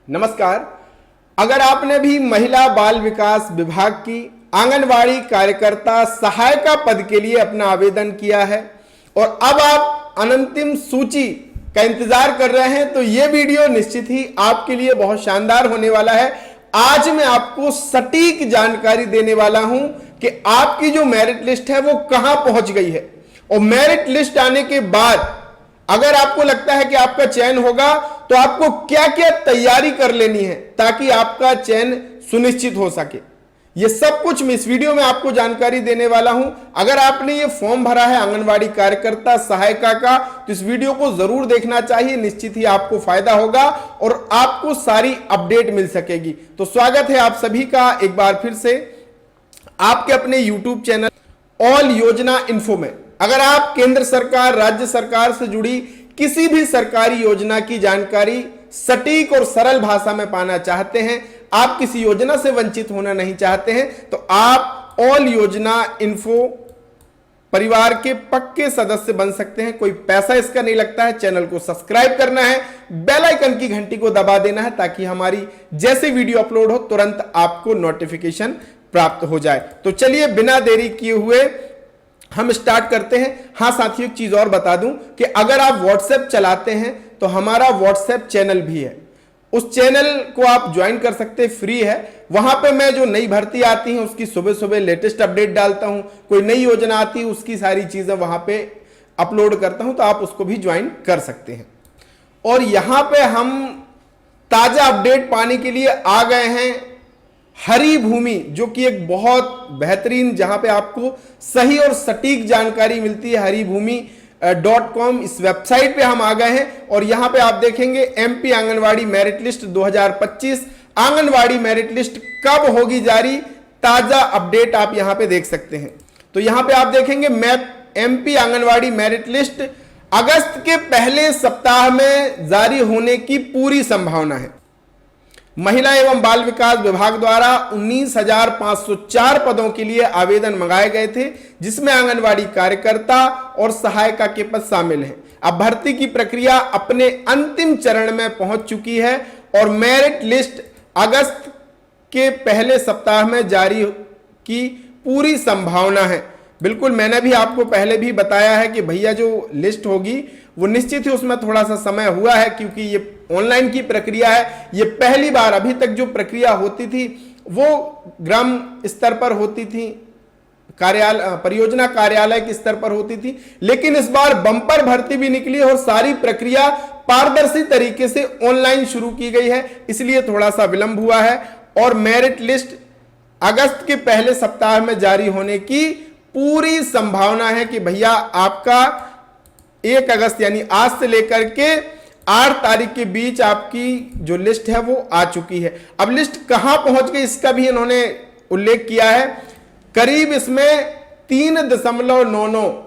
नमस्कार। अगर आपने भी महिला बाल विकास विभाग की आंगनवाड़ी कार्यकर्ता सहायिका पद के लिए अपना आवेदन किया है और अब आप अंतिम सूची का इंतजार कर रहे हैं, तो यह वीडियो निश्चित ही आपके लिए बहुत शानदार होने वाला है। आज मैं आपको सटीक जानकारी देने वाला हूं कि आपकी जो मेरिट लिस्ट है वो कहां पहुंच गई है, और मेरिट लिस्ट आने के बाद अगर आपको लगता है कि आपका चयन होगा तो आपको क्या क्या तैयारी कर लेनी है ताकि आपका चयन सुनिश्चित हो सके। यह सब कुछ मैं इस वीडियो में आपको जानकारी देने वाला हूं। अगर आपने ये फॉर्म भरा है आंगनवाड़ी कार्यकर्ता सहायिका का, तो इस वीडियो को जरूर देखना चाहिए। निश्चित ही आपको फायदा होगा और आपको सारी अपडेट मिल सकेगी। तो स्वागत है आप सभी का एक बार फिर से आपके अपने YouTube चैनल ऑल योजना इन्फो में। अगर आप केंद्र सरकार, राज्य सरकार से जुड़ी किसी भी सरकारी योजना की जानकारी सटीक और सरल भाषा में पाना चाहते हैं, आप किसी योजना से वंचित होना नहीं चाहते हैं, तो आप ऑल योजना इन्फो परिवार के पक्के सदस्य बन सकते हैं। कोई पैसा इसका नहीं लगता है। चैनल को सब्सक्राइब करना है, बेल आइकन की घंटी को दबा देना है ताकि हमारी जैसे वीडियो अपलोड हो तुरंत आपको नोटिफिकेशन प्राप्त हो जाए। तो चलिए बिना देरी किए हुए हम स्टार्ट करते हैं। हां साथियों, एक चीज और बता दूं कि अगर आप व्हाट्सएप चलाते हैं तो हमारा व्हाट्सएप चैनल भी है। उस चैनल को आप ज्वाइन कर सकते हैं, फ्री है। वहां पे मैं जो नई भर्ती आती है उसकी सुबह सुबह लेटेस्ट अपडेट डालता हूं। कोई नई योजना आती है उसकी सारी चीजें वहां पे अपलोड करता हूं, तो आप उसको भी ज्वाइन कर सकते हैं। और यहां पे हम ताजा अपडेट पाने के लिए आ गए हैं हरी भूमि, जो कि एक बहुत बेहतरीन, जहां पे आपको सही और सटीक जानकारी मिलती है। हरीभूमि.com इस वेबसाइट पे हम आ गए हैं और यहां पे आप देखेंगे MP anganwadi merit list 2025। Anganwadi merit list कब होगी जारी, ताजा अपडेट आप यहां पे देख सकते हैं। तो यहां पे आप देखेंगे map MP anganwadi merit list अगस्त के पहले सप्ताह में जारी होने की पूरी संभावना है। महिला एवं बाल विकास विभाग द्वारा 19,504 पदों के लिए आवेदन मंगाए गए थे, जिसमें आंगनवाड़ी कार्यकर्ता और सहायिका के पद शामिल हैं। अब भर्ती की प्रक्रिया अपने अंतिम चरण में पहुंच चुकी है और मेरिट लिस्ट अगस्त के पहले सप्ताह में जारी की पूरी संभावना है। बिल्कुल, मैंने भी आपको पहले भी बताया है कि भैया जो लिस्ट होगी वो निश्चित ही उसमें थोड़ा सा समय हुआ है, क्योंकि ये ऑनलाइन की प्रक्रिया है। ये पहली बार, अभी तक जो प्रक्रिया होती थी वो ग्राम स्तर पर होती थी, कार्यालय परियोजना कार्यालय के स्तर पर होती थी, लेकिन इस बार बम्पर भर्ती भी निकली और सारी प्रक्रिया पारदर्शी तरीके से ऑनलाइन शुरू की गई है, इसलिए थोड़ा सा विलंब हुआ है। और मेरिट लिस्ट अगस्त के पहले सप्ताह में जारी होने की पूरी संभावना है कि भैया आपका 1 अगस्त यानी आज से लेकर के 8 तारीख के बीच आपकी जो लिस्ट है वो आ चुकी है। अब लिस्ट कहां पहुंच गई इसका भी इन्होंने उल्लेख किया है। करीब इसमें 3.99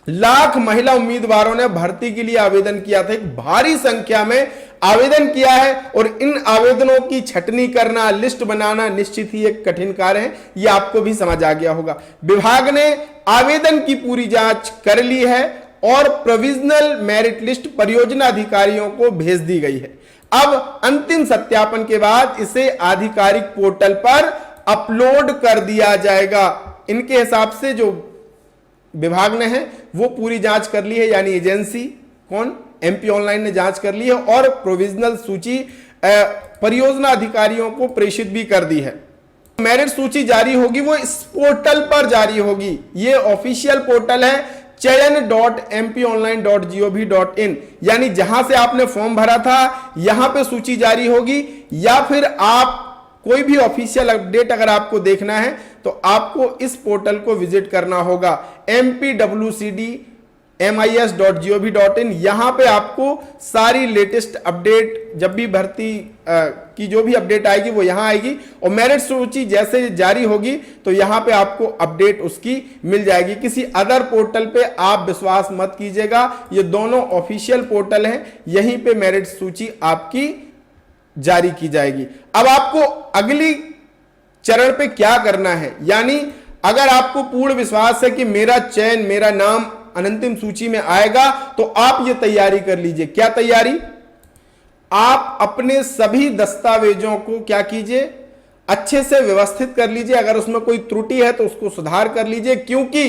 लाख महिला उम्मीदवारों ने भर्ती के लिए आवेदन किया था। एक भारी संख्या में आवेदन किया है और इन आवेदनों की छटनी करना, लिस्ट बनाना निश्चित ही एक कठिन कार्य है। यह आपको भी समझ आ गया होगा। विभाग ने आवेदन की पूरी जांच कर ली है और प्रोविजनल मेरिट लिस्ट परियोजना अधिकारियों को भेज दी गई है। अब अंतिम सत्यापन के बाद इसे आधिकारिक पोर्टल पर अपलोड कर दिया जाएगा। इनके हिसाब से जो विभाग ने है वो पूरी जांच कर ली है, यानी एजेंसी कौन, एमपी ऑनलाइन ने जांच कर ली है और प्रोविजनल सूची परियोजना अधिकारियों को प्रेषित भी कर दी है। मेरिट सूची जारी होगी वो इस पोर्टल पर जारी होगी। ये ऑफिशियल पोर्टल है chayan.mpionline.gov.in, यानी जहां से आपने फॉर्म भरा था यहां पे सूची जारी होगी। या फिर आप कोई भी ऑफिशियल अपडेट अगर आपको देखना है तो आपको इस पोर्टल को विजिट करना होगा mpwcdmis.gov.in। यहां पे आपको सारी लेटेस्ट अपडेट, जब भी भर्ती की जो भी अपडेट आएगी वो यहां आएगी और मेरिट सूची जैसे जारी होगी तो यहां पे आपको अपडेट उसकी मिल जाएगी। किसी अदर पोर्टल पे आप विश्वास मत कीजिएगा, ये दोनों ऑफिशियल पोर्टल हैं, यहीं पे मेरिट सूची आपकी जारी की जाएगी। अब आपको अगली चरण पे क्या करना है, यानी अगर आपको पूर्ण विश्वास है कि मेरा चयन, मेरा नाम अंतिम सूची में आएगा, तो आप ये तैयारी कर लीजिए। क्या तैयारी? आप अपने सभी दस्तावेजों को क्या कीजिए, अच्छे से व्यवस्थित कर लीजिए। अगर उसमें कोई त्रुटि है तो उसको सुधार कर लीजिए, क्योंकि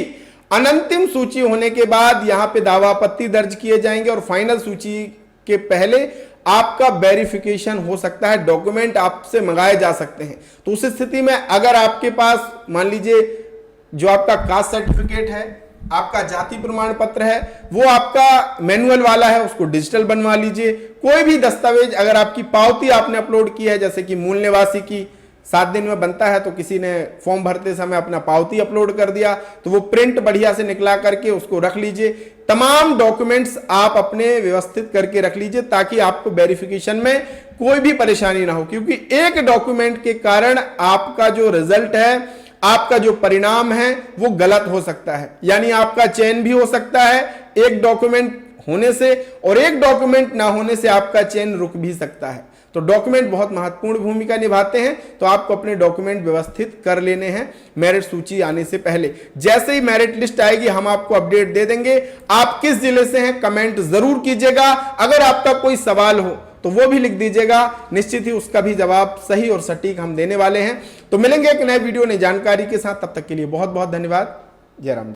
अनंतिम सूची होने के बाद यहां पे दावा आपत्ति दर्ज किए जाएंगे और फाइनल सूची के पहले आपका वेरिफिकेशन हो सकता है, डॉक्यूमेंट आपसे मंगाए जा सकते हैं। तो उस स्थिति में अगर आपके पास मान लीजिए जो आपका कास्ट सर्टिफिकेट है, आपका जाति प्रमाण पत्र है, वो आपका मैनुअल वाला है, उसको डिजिटल बनवा लीजिए। कोई भी दस्तावेज, अगर आपकी पावती आपने अपलोड की है, जैसे कि मूल निवासी की 7 दिन में बनता है, तो किसी ने फॉर्म भरते समय अपना पावती अपलोड कर दिया, तो वो प्रिंट बढ़िया से निकला करके उसको रख लीजिए। तमाम डॉक्यूमेंट्स आप अपने व्यवस्थित करके रख लीजिए ताकि आपको वेरिफिकेशन में कोई भी परेशानी ना हो, क्योंकि एक डॉक्यूमेंट के कारण आपका जो रिजल्ट है, आपका जो परिणाम है वो गलत हो सकता है। यानी आपका चयन भी हो सकता है एक डॉक्यूमेंट होने से, और एक डॉक्यूमेंट ना होने से आपका चयन रुक भी सकता है। तो डॉक्यूमेंट बहुत महत्वपूर्ण भूमिका निभाते हैं, तो आपको अपने डॉक्यूमेंट व्यवस्थित कर लेने हैं मेरिट सूची आने से पहले। जैसे ही मेरिट लिस्ट आएगी हम आपको अपडेट दे देंगे। आप किस जिले से हैं कमेंट जरूर कीजिएगा। अगर आपका कोई सवाल हो तो वो भी लिख दीजिएगा, निश्चित ही उसका भी जवाब सही और सटीक हम देने वाले हैं। तो मिलेंगे एक नए वीडियो, नई जानकारी के साथ, तब तक के लिए बहुत बहुत धन्यवाद। जय राम।